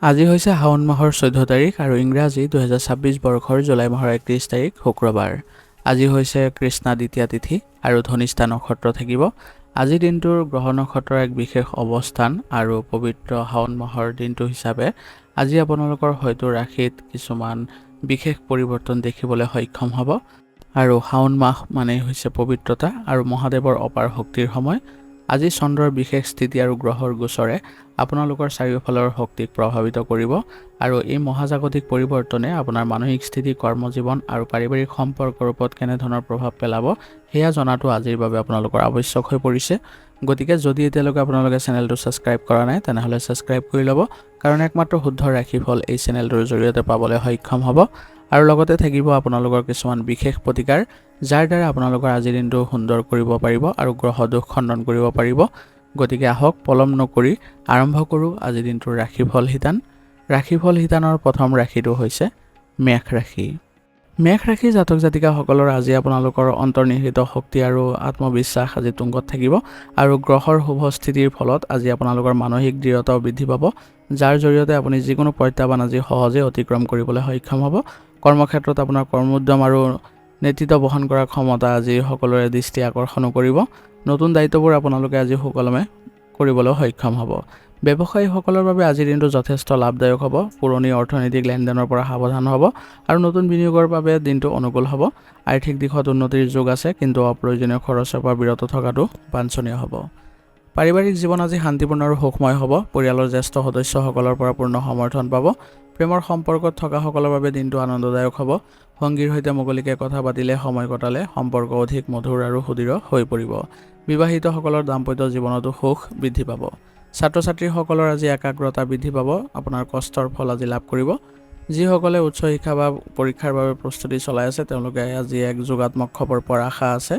আজি হৈছে শাওণ মাহৰ 14 তাৰিখ আৰু ইংৰাজী 2026 বৰ্ষৰ জুলাই মাহৰ 31 তাৰিখ শুক্ৰবাৰ। আজি হৈছে কৃষ্ণা দ্বিতীয়া তিথি আৰু ধনিষ্ঠা নক্ষত্ৰ থাকিব। আজিৰ দিনটোৰ গ্ৰহ নক্ষত্ৰৰ এক বিশেষ অৱস্থান আৰু পবিত্ৰ শাওণ মাহৰ দিনটো হিচাপে আজি আপোনালোকৰ হয়তো ৰাশিত কিছুমান বিশেষ পৰিৱৰ্তন দেখিবলৈ সক্ষম হ'ব। আৰু শাওণ মাহ মানে হৈছে পবিত্ৰতা আৰু মহাদেৱৰ অপাৰ শক্তিৰ সময়। আজি চন্দ্ৰৰ বিশেষ স্থিতি আৰু গ্ৰহৰ গোচৰে আপোনালোকৰ চাৰিওফালৰ শক্তিক প্ৰভাৱিত কৰিব আৰু এই মহাজাগতিক পৰিৱৰ্তনে আপোনাৰ মানসিক স্থিতি, কৰ্মজীৱন আৰু পাৰিবাৰিক সম্পৰ্কৰ ওপৰত কেনেধৰণৰ প্ৰভাৱ পেলাব সেয়া জনাটো আজিৰ বাবে আপোনালোকৰ আৱশ্যক হৈ পৰিছে। গতিকে যদি এতিয়ালৈকে আপোনালোকে চেনেলটো ছাবস্ক্ৰাইব কৰা নাই তেনেহ'লে ছাবস্ক্ৰাইব কৰি ল'ব, কাৰণ একমাত্ৰ শুদ্ধ ৰাশিফল এই চেনেলটোৰ জৰিয়তে পাবলৈ সক্ষম হ'ব। আৰু লগতে থাকিব আপোনালোকৰ কিছুমান বিশেষ প্ৰতিকাৰ, যাৰ দ্বাৰা আপোনালোকৰ আজিৰ দিনটো সুন্দৰ কৰিব পাৰিব আৰু গ্ৰহ দোষ খণ্ডন কৰিব পাৰিব। গতিকে আহক পলম নকৰি আৰম্ভ কৰোঁ আজিৰ দিনটোৰ ৰাশিফল শিতান। ৰাশিফল শিতানৰ প্ৰথম ৰাশিটো হৈছে মেষ ৰাশি। মেষ ৰাশি জাতক জাতিকাসকলৰ আজি আপোনালোকৰ অন্তৰ্নিহিত শক্তি আৰু আত্মবিশ্বাস আজি তুংগত থাকিব আৰু গ্ৰহৰ শুভ স্থিতিৰ ফলত আজি আপোনালোকৰ মানসিক দৃঢ়তাও বৃদ্ধি পাব, যাৰ জৰিয়তে আপুনি যিকোনো প্ৰত্যাহ্বান আজি সহজে অতিক্ৰম কৰিবলৈ সক্ষম হ'ব। কৰ্মক্ষেত্ৰত আপোনাৰ কৰ্মোদ্যম আৰু নেতৃত্ব বহন কৰাৰ ক্ষমতা আজি সকলোৰে দৃষ্টি আকৰ্ষণো কৰিব। নতুন দায়িত্ববোৰ আপোনালোকে আজি সুকলমে কৰিবলৈ সক্ষম হ'ব। ব্যৱসায়ীসকলৰ বাবে আজিৰ দিনটো যথেষ্ট লাভদায়ক হ'ব। পুৰণি অৰ্থনৈতিক লেনদেনৰ পৰা সাৱধান হ'ব আৰু নতুন বিনিয়োগৰ বাবে দিনটো অনুকূল হ'ব। আৰ্থিক দিশত উন্নতিৰ যোগ আছে, কিন্তু অপ্ৰয়োজনীয় খৰচৰ পৰা বিৰত থকাটো বাঞ্ছনীয় হ'ব। পাৰিবাৰিক জীৱন আজি শান্তিপূৰ্ণ আৰু সুখময় হ'ব। পৰিয়ালৰ জ্যেষ্ঠ সদস্যসকলৰ পৰা পূৰ্ণ সমৰ্থন পাব। প্ৰেমৰ সম্পৰ্কত থকাসকলৰ বাবে দিনটো আনন্দদায়ক হ'ব। সংগীৰ সৈতে মুকলিকে কথা পাতিলে, সময় কটালে সম্পৰ্ক অধিক মধুৰ আৰু সুদৃঢ় হৈ পৰিব। বিবাহিতসকলৰ দাম্পত্য জীৱনতো সুখ বৃদ্ধি পাব। ছাত্ৰ ছাত্ৰীসকলৰ আজি একাগ্ৰতা বৃদ্ধি পাব। আপোনাৰ কষ্টৰ ফল আজি লাভ কৰিব। যিসকলে উচ্চ শিক্ষা বা পৰীক্ষাৰ বাবে প্ৰস্তুতি চলাই আছে তেওঁলোকে আজি এক যোগাত্মক খবৰ পোৱাৰ আশা আছে।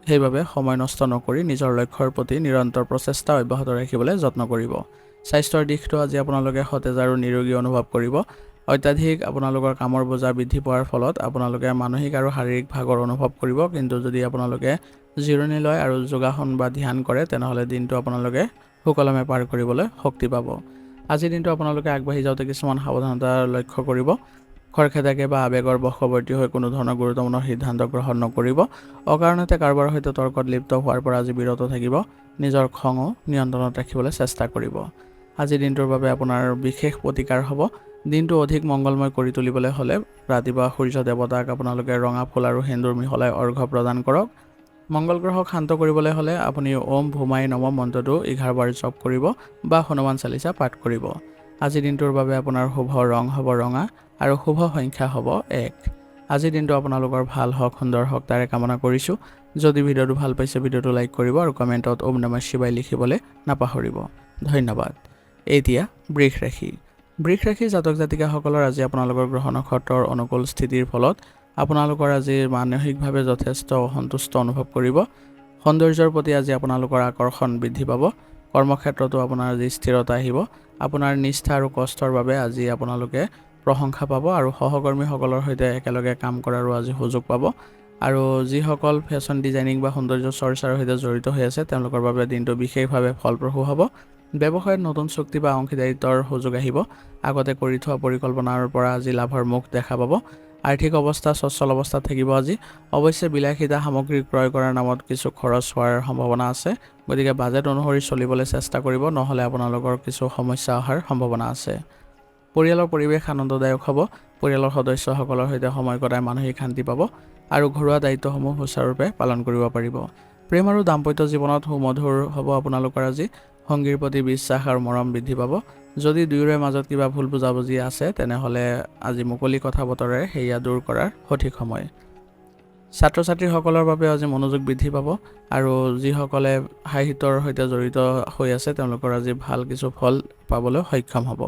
সেইবাবে সময় নষ্ট নকৰি নিজৰ লক্ষ্যৰ প্ৰতি নিৰন্তৰ প্ৰচেষ্টা অব্যাহত ৰাখিবলৈ যত্ন কৰিব। স্বাস্থ্যৰ দিশটো আজি আপোনালোকে সতেজ আৰু নিৰোগী অনুভৱ কৰিব। অত্যাধিক আপোনালোকৰ কামৰ বোজা বৃদ্ধি পোৱাৰ ফলত আপোনালোকে মানসিক আৰু শাৰীৰিক ভাগৰ অনুভৱ কৰিব, কিন্তু যদি আপোনালোকে জিৰণি লয় আৰু যোগাসন বা ধ্যান কৰে তেনেহ'লে দিনটো আপোনালোকে সুকলমে পাৰ কৰিবলৈ শক্তি পাব। আজিৰ দিনটো আপোনালোকে আগবাঢ়ি যাওঁতে কিছুমান সাৱধানতা লক্ষ্য কৰিব। খৰখেদাকে বা আৱেগৰ বশৱৰ্তী হৈ কোনো ধৰণৰ গুৰুত্বপূৰ্ণ সিদ্ধান্ত গ্ৰহণ নকৰিব। অকাৰণতে কাৰোবাৰ সৈতে তৰ্কত লিপ্ত হোৱাৰ পৰা আজি বিৰত থাকিব। নিজৰ খঙো নিয়ন্ত্ৰণত ৰাখিবলৈ চেষ্টা কৰিব। আজিৰ দিনটোৰ বাবে আপোনাৰ বিশেষ প্ৰতিকাৰ হ'ব। দিনটো অধিক মংগলময় কৰি তুলিবলৈ হ'লে ৰাতিপুৱা সূৰ্য দেৱতাক আপোনালোকে ৰঙা ফুল আৰু সেন্দুৰ মিহলাই অৰ্ঘ্য প্ৰদান কৰক। মংগল গ্ৰহক শান্ত কৰিবলৈ হ'লে আপুনি ওম ভূমাই নম মন্ত্ৰটো 11 বাৰ জপ কৰিব বা হনুমান চালিচা পাঠ কৰিব। আজিৰ দিনটোৰ বাবে আপোনাৰ শুভ ৰং হ'ব ৰঙা আৰু শুভ সংখ্যা হ'ব 1। আজিৰ দিনটো আপোনালোকৰ ভাল হওক, সুন্দৰ হওক তাৰে কামনা কৰিছোঁ। যদি ভিডিঅ'টো ভাল পাইছে ভিডিঅ'টো লাইক কৰিব আৰু কমেণ্টত ওম নমঃ শিৱায় লিখিবলৈ নাপাহৰিব। ধন্যবাদ। এতিয়া বৃষ ৰাশি। বৃষ ৰাশি জাতক জাতিকাসকলৰ আজি আপোনালোকৰ গ্ৰহ নক্ষত্ৰৰ অনুকূল স্থিতিৰ ফলত আপোনালোকৰ আজি মানসিকভাৱে যথেষ্ট সন্তুষ্ট অনুভৱ কৰিব। সৌন্দৰ্যৰ প্ৰতি আজি আপোনালোকৰ আকৰ্ষণ বৃদ্ধি পাব। কৰ্মক্ষেত্ৰতো আপোনাৰ আজি স্থিৰতা আহিব। আপোনাৰ নিষ্ঠা আৰু কষ্টৰ বাবে আজি আপোনালোকে প্ৰশংসা পাব আৰু সহকৰ্মীসকলৰ সৈতে একেলগে কাম কৰাৰো আজি সুযোগ পাব। আৰু যিসকল ফেশ্বন ডিজাইনিং বা সৌন্দৰ্য চৰ্চাৰ সৈতে জড়িত হৈ আছে তেওঁলোকৰ বাবে দিনটো বিশেষভাৱে ফলপ্ৰসূ হ'ব। ব্যৱসায়ত নতুন চুক্তি বা অংশীদাৰিত্বৰ সুযোগ আহিব। আগতে কৰি থোৱা পৰিকল্পনাৰ পৰা আজি লাভৰ মুখ দেখা পাব। আৰ্থিক অৱস্থা সচ্ছল অৱস্থাত থাকিব আজি। অৱশ্যে বিলাসিতা সামগ্ৰী ক্ৰয় কৰাৰ নামত কিছু খৰচ হোৱাৰ সম্ভাৱনা আছে। গতিকে বাজেট অনুসৰি চলিবলৈ চেষ্টা কৰিব, নহ'লে আপোনালোকৰ কিছু সমস্যা অহাৰ সম্ভাৱনা আছে। পৰিয়ালৰ পৰিৱেশ আনন্দদায়ক হ'ব। পৰিয়ালৰ সদস্যসকলৰ সৈতে সময় কটাই মানসিক শান্তি পাব আৰু ঘৰুৱা দায়িত্বসমূহ সুচাৰুৰূপে পালন কৰিব পাৰিব। প্ৰেম আৰু দাম্পত্য জীৱনত সুমধুৰ হ'ব আপোনালোকৰ আজি। সংগীৰ প্ৰতি বিশ্বাস আৰু মৰম বৃদ্ধি পাব। যদি দুয়োৰে মাজত কিবা ভুল বুজাবুজি আছে তেনেহ'লে আজি মুকলি কথা বতৰাৰে সেয়া দূৰ কৰাৰ সঠিক সময়। ছাত্ৰ ছাত্ৰীসকলৰ বাবে আজি মনোযোগ বৃদ্ধি পাব আৰু যিসকলে সাহিত্যৰ সৈতে জড়িত হৈ আছে তেওঁলোকৰ আজি ভাল কিছু ফল পাবলৈ সক্ষম হ'ব।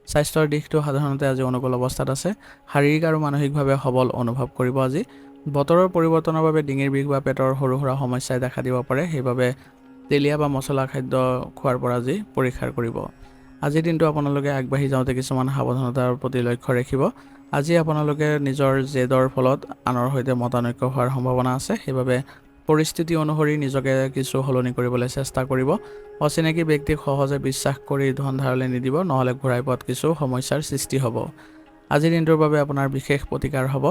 স্বাস্থ্যৰ দিশটো সাধাৰণতে আজি অনুকূল অৱস্থাত আছে। শাৰীৰিক আৰু মানসিকভাৱে সবল অনুভৱ কৰিব আজি। বতৰৰ পৰিৱৰ্তনৰ বাবে ডিঙিৰ বিষ বা পেটৰ সৰু সুৰা সমস্যাই দেখা দিব পাৰে, সেইবাবে তেলীয়া বা মছলা খাদ্য খোৱাৰ পৰা আজি পৰিহাৰ কৰিব। আজিৰ দিনটো আপোনালোকে আগবাঢ়ি যাওঁতে কিছুমান সাৱধানতাৰ প্ৰতি লক্ষ্য ৰাখিব। আজি আপোনালোকে নিজৰ জেদৰ ফলত আনৰ সৈতে মতানৈক্য হোৱাৰ সম্ভাৱনা আছে, সেইবাবে পৰিস্থিতি অনুসৰি নিজকে কিছু সলনি কৰিবলৈ চেষ্টা কৰিব। অচিনাকি ব্যক্তিক সহজে বিশ্বাস কৰি ধন ধাৰলৈ নিদিব, নহ'লে ঘূৰাই পোৱাত কিছু সমস্যাৰ সৃষ্টি হ'ব। আজিৰ দিনটোৰ বাবে আপোনাৰ বিশেষ প্ৰতিকাৰ হ'ব।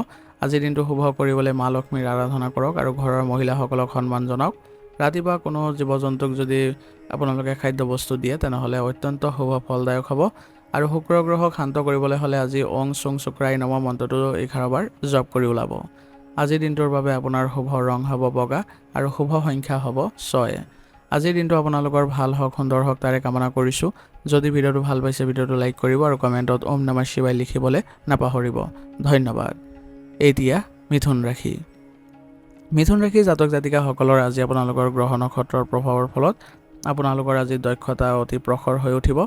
আজিৰ দিনটো শুভ কৰিবলৈ মা লক্ষ্মীৰ আৰাধনা কৰক আৰু ঘৰৰ মহিলাসকলক সন্মান জনাওক। ৰাতিপুৱা কোনো জীৱ জন্তুক যদি আপোনালোকে খাদ্যবস্তু দিয়ে তেনেহ'লে অত্যন্ত শুভ ফলদায়ক হ'ব। আৰু শুক্ৰ গ্ৰহক শান্ত কৰিবলৈ হ'লে আজি ওং চুং শুক্ৰাই নমঃ মন্ত্ৰটো 11 বাৰ জপ কৰি ওলাব। আজিৰ দিনটোৰ বাবে আপোনাৰ শুভ ৰং হ'ব বগা আৰু শুভ সংখ্যা হ'ব 6। আজিৰ দিনটো আপোনালোকৰ ভাল হওক, সুন্দৰ হওক তাৰে কামনা কৰিছোঁ। যদি ভিডিঅ'টো ভাল পাইছে ভিডিঅ'টো লাইক কৰিব আৰু কমেণ্টত ওম নমঃ শিৱায় লিখিবলৈ নাপাহৰিব। ধন্যবাদ। এতিয়া মিথুন ৰাশি। মিথুন ৰাশি জাতক জাতিকাসকলৰ আজি আপোনালোকৰ গ্ৰহ নক্ষত্ৰৰ প্ৰভাৱৰ ফলত আপোনালোকৰ আজি দক্ষতা অতি প্ৰখৰ হৈ উঠিব।